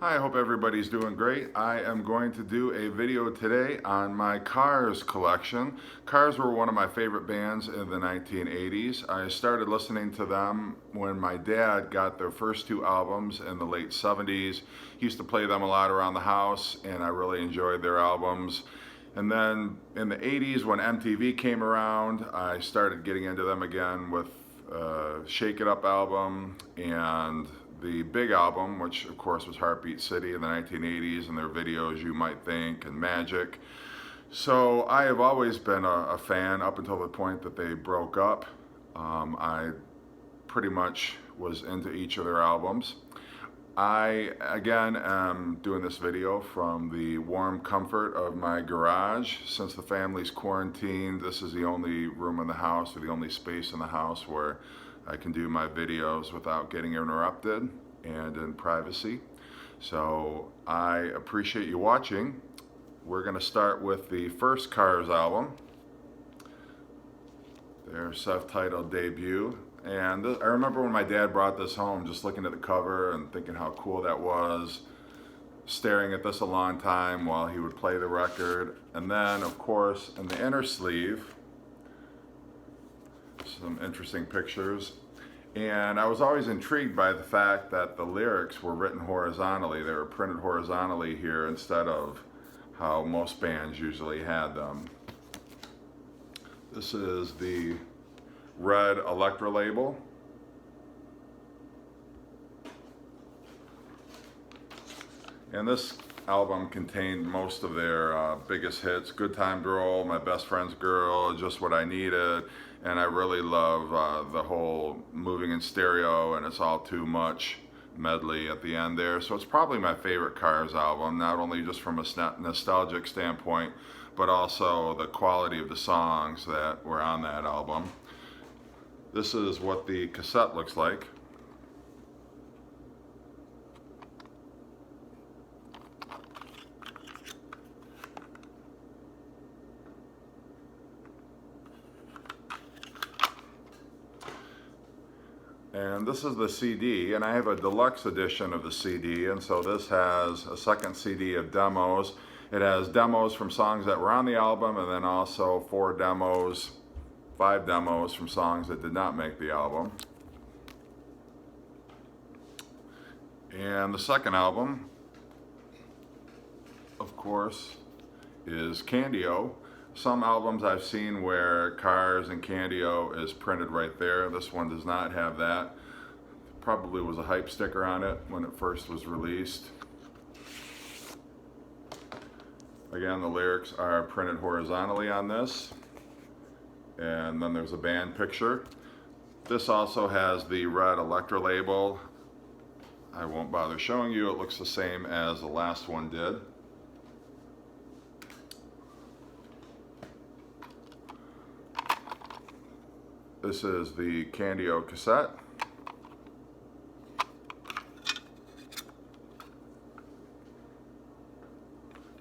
Hi, I hope everybody's doing great. I am going to do a video today on my Cars collection. Cars were one of my favorite bands in the 1980s. I started listening to them when my dad got their first two albums in the late 70s. He used to play them a lot around the house and I really enjoyed their albums. And then in the 80s when MTV came around, I started getting into them again with Shake It Up album and the big album, which of course was Heartbeat City in the 1980s, and their videos, You Might Think and Magic. So I have always been a fan up until the point that they broke up. I pretty much was into each of their albums. I, again, am doing this video from the warm comfort of my garage. Since the family's quarantined, this is the only room in the house, or the only space in the house where I can do my videos without getting interrupted and in privacy. So I appreciate you watching. We're going to start with the first Cars album, their self-titled debut. And I remember when my dad brought this home, just looking at the cover and thinking how cool that was, staring at this a long time while he would play the record. And then, of course, in the inner sleeve, some interesting pictures. And I was always intrigued by the fact that the lyrics were written horizontally. They were printed horizontally here instead of how most bands usually had them. This is the red Electra label. And this album contained most of their biggest hits: Good Time Girl, My Best Friend's Girl, Just What I Needed, and I really love the whole Moving in Stereo and It's All Too Much medley at the end there. So it's probably my favorite Cars album, not only just from a nostalgic standpoint, but also the quality of the songs that were on that album. This is what the cassette looks like. And this is the CD, and I have a deluxe edition of the CD, and so this has a second CD of demos. It has demos from songs that were on the album, and then also 5 demos from songs that did not make the album. And the second album, of course, is Candy-O. Some albums I've seen where Cars and Candy-O is printed right there. This one does not have that. Probably was a hype sticker on it when it first was released. Again, the lyrics are printed horizontally on this. And then there's a band picture. This also has the red Electra label. I won't bother showing you. It looks the same as the last one did. This is the Candy-O cassette.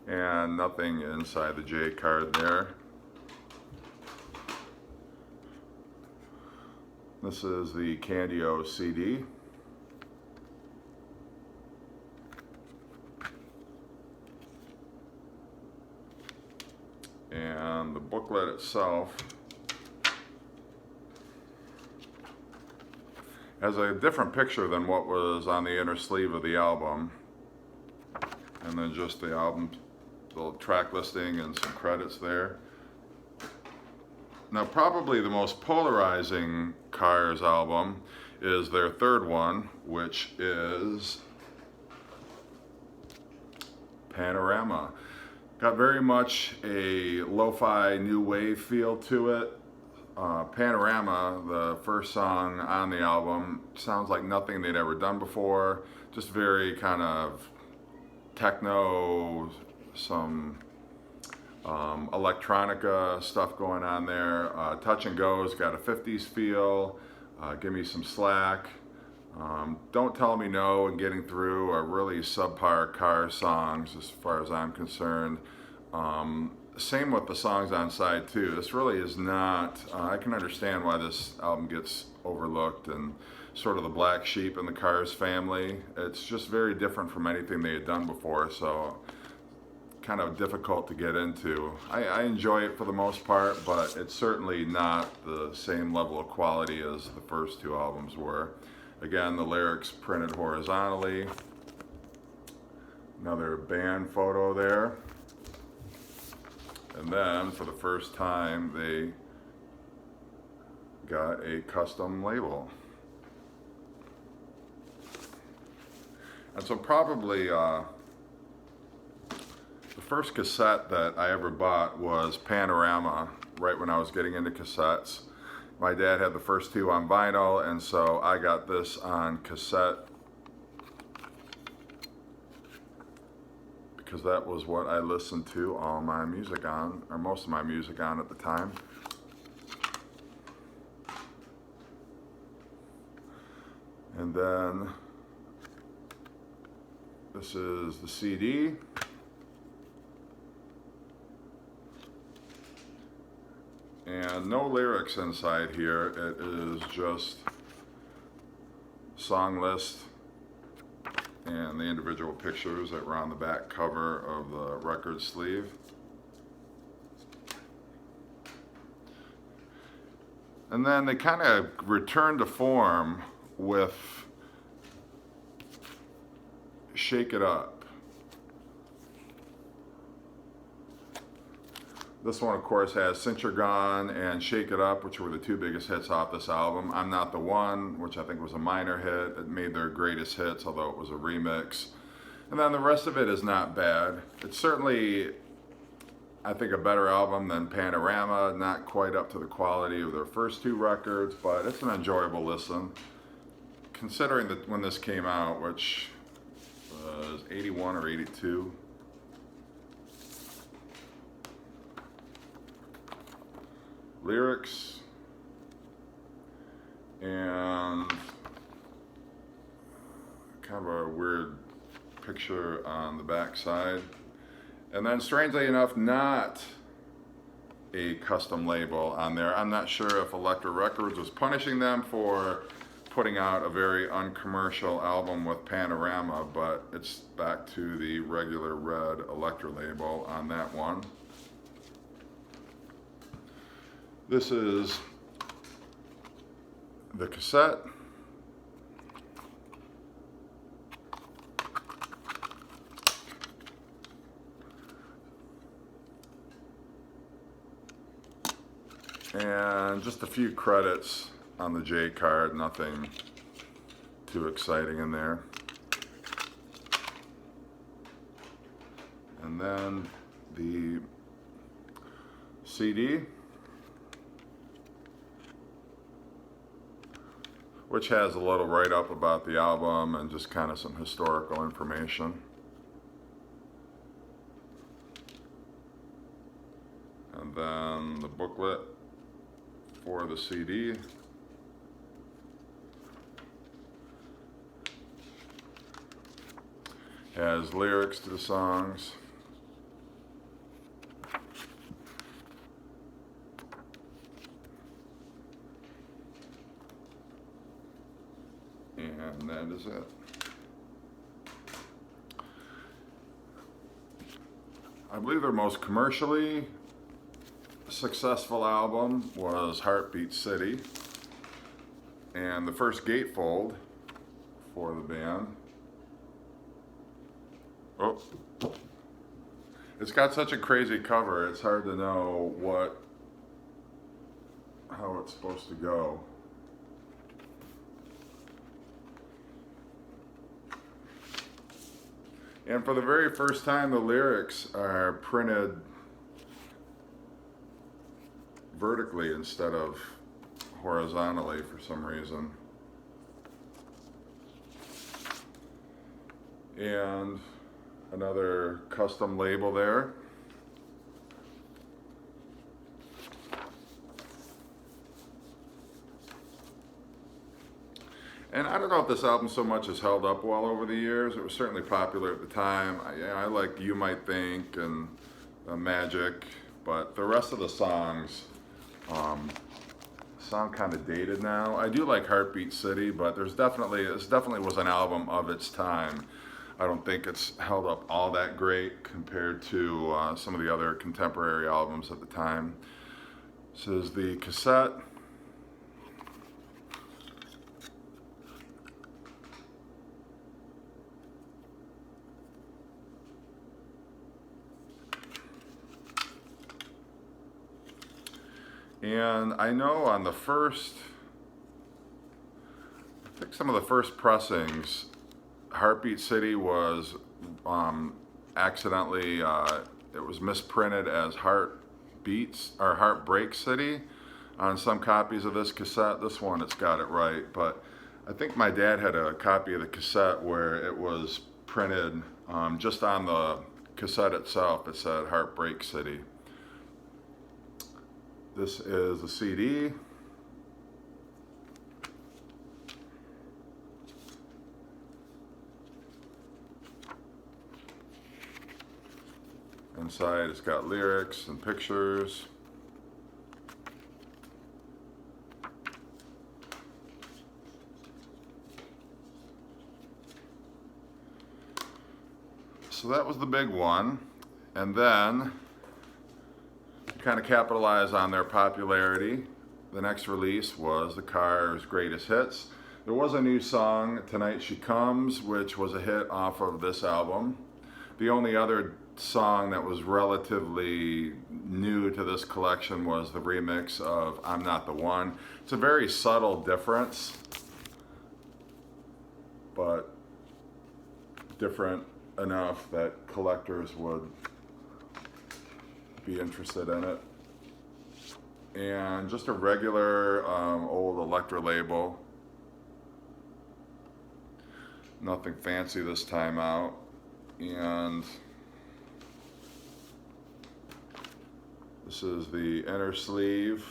And nothing inside the J card there. This is the Candy-O CD. And the booklet itself has a different picture than what was on the inner sleeve of the album. And then just the album, the track listing and some credits there. Now, probably the most polarizing Cars album is their third one, which is Panorama. Got very much a lo-fi new wave feel to it. Panorama, the first song on the album, sounds like nothing they'd ever done before. Just very kind of techno, some electronica stuff going on there. Touch and Go's got a 50s feel. Give Me Some Slack. Don't Tell Me No and Getting Through are really subpar Cars songs as far as I'm concerned. Same with the songs on side 2. This really is not, I can understand why this album gets overlooked and sort of the black sheep in the Cars family. It's just very different from anything they had done before, so kind of difficult to get into. I enjoy it for the most part, but it's certainly not the same level of quality as the first two albums were. Again, the lyrics printed horizontally. Another band photo there. And then, for the first time, they got a custom label. And so probably the first cassette that I ever bought was Panorama, right when I was getting into cassettes. My dad had the first two on vinyl, and so I got this on cassette because that was what I listened to all my music on, or most of my music on at the time. And then this is the CD. And no lyrics inside here. It is just song list and the individual pictures that were on the back cover of the record sleeve. And then they kind of returned to form with Shake It Up. This one, of course, has Since You're Gone and Shake It Up, which were the two biggest hits off this album. I'm Not the One, which I think was a minor hit. It made their greatest hits, although it was a remix. And then the rest of it is not bad. It's certainly, I think, a better album than Panorama. Not quite up to the quality of their first two records, but it's an enjoyable listen. Considering that when this came out, which was 81 or 82. Lyrics and kind of a weird picture on the back side, and then strangely enough not a custom label on there. I'm not sure if Elektra Records was punishing them for putting out a very uncommercial album with Panorama, but it's back to the regular red Elektra label on that one. This is the cassette. And just a few credits on the J card, nothing too exciting in there. And then the CD, which has a little write-up about the album and just kind of some historical information. And then the booklet for the CD. Has lyrics to the songs. And that is it. I believe their most commercially successful album was Heartbeat City, and the first gatefold for the band. Oh, it's got such a crazy cover, it's hard to know how it's supposed to go. And for the very first time, the lyrics are printed vertically instead of horizontally for some reason. And another custom label there. And I don't know if this album so much has held up well over the years. It was certainly popular at the time. I liked You Might Think and sound kind of dated now. I do like Heartbeat City, but this definitely was an album of its time. I don't think it's held up all that great compared to some of the other contemporary albums at the time. This is the cassette. And I know on the first, I think some of the first pressings, Heartbeat City was accidentally, it was misprinted as Heartbeats or Heartbreak City on some copies of this cassette. This one, it's got it right, but I think my dad had a copy of the cassette where it was printed just on the cassette itself. It said Heartbreak City. This is a CD. Inside it's got lyrics and pictures. So that was the big one. And then kind of capitalize on their popularity. The next release was the Cars' Greatest Hits. There was a new song, Tonight She Comes, which was a hit off of this album. The only other song that was relatively new to this collection was the remix of I'm Not the One. It's a very subtle difference, but different enough that collectors would be interested in it. And just a regular old Electra label. Nothing fancy this time out. And this is the inner sleeve.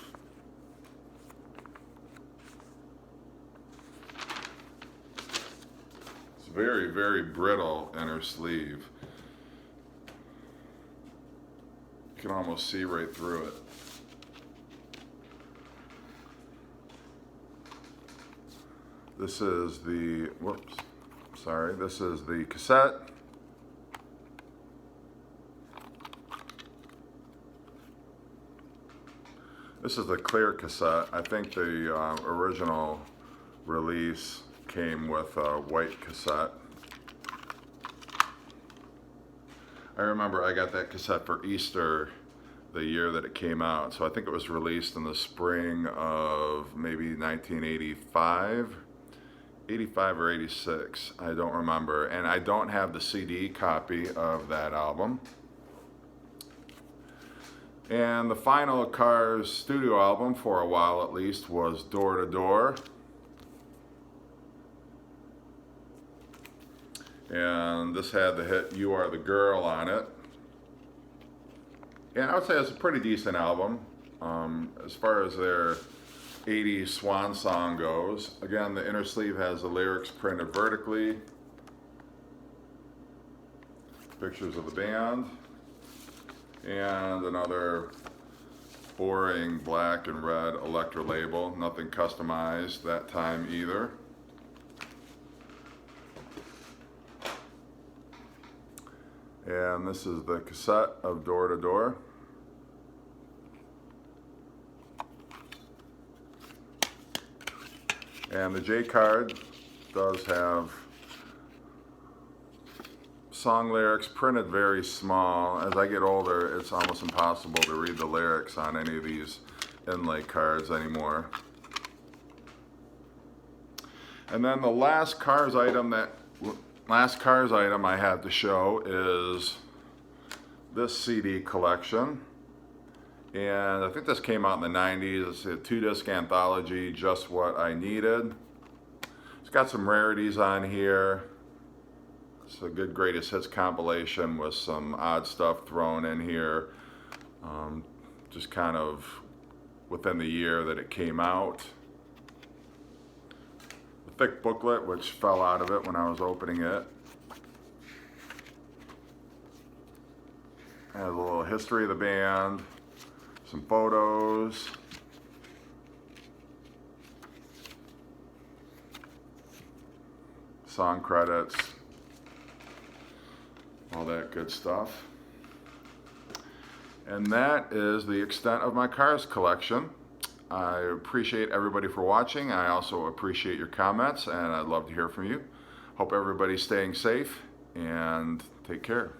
It's very, very brittle inner sleeve. You can almost see right through it. This is the, this is the cassette. This is the clear cassette. I think the original release came with a white cassette. I remember I got that cassette for Easter the year that it came out, so I think it was released in the spring of maybe 1985, 85 or 86, I don't remember, and I don't have the CD copy of that album. And the final Cars studio album, for a while at least, was Door to Door. And this had the hit You Are the Girl on it. And I would say it's a pretty decent album as far as their 80s swan song goes. Again, the inner sleeve has the lyrics printed vertically. Pictures of the band. And another boring black and red Electra label. Nothing customized that time either. And this is the cassette of Door to Door. And the J card does have song lyrics printed very small. As I get older, it's almost impossible to read the lyrics on any of these inlay cards anymore. And then the last Cars item I have to show is this CD collection. And I think this came out in the 90s. It's a 2-disc anthology, Just What I Needed. It's got some rarities on here. It's a good greatest hits compilation with some odd stuff thrown in here. Just kind of within the year that it came out. The thick booklet, which fell out of it when I was opening it. Has a little history of the band, some photos. song credits, all that good stuff. And that is the extent of my Cars collection. I appreciate everybody for watching. I also appreciate your comments, and I'd love to hear from you. Hope everybody's staying safe, and take care.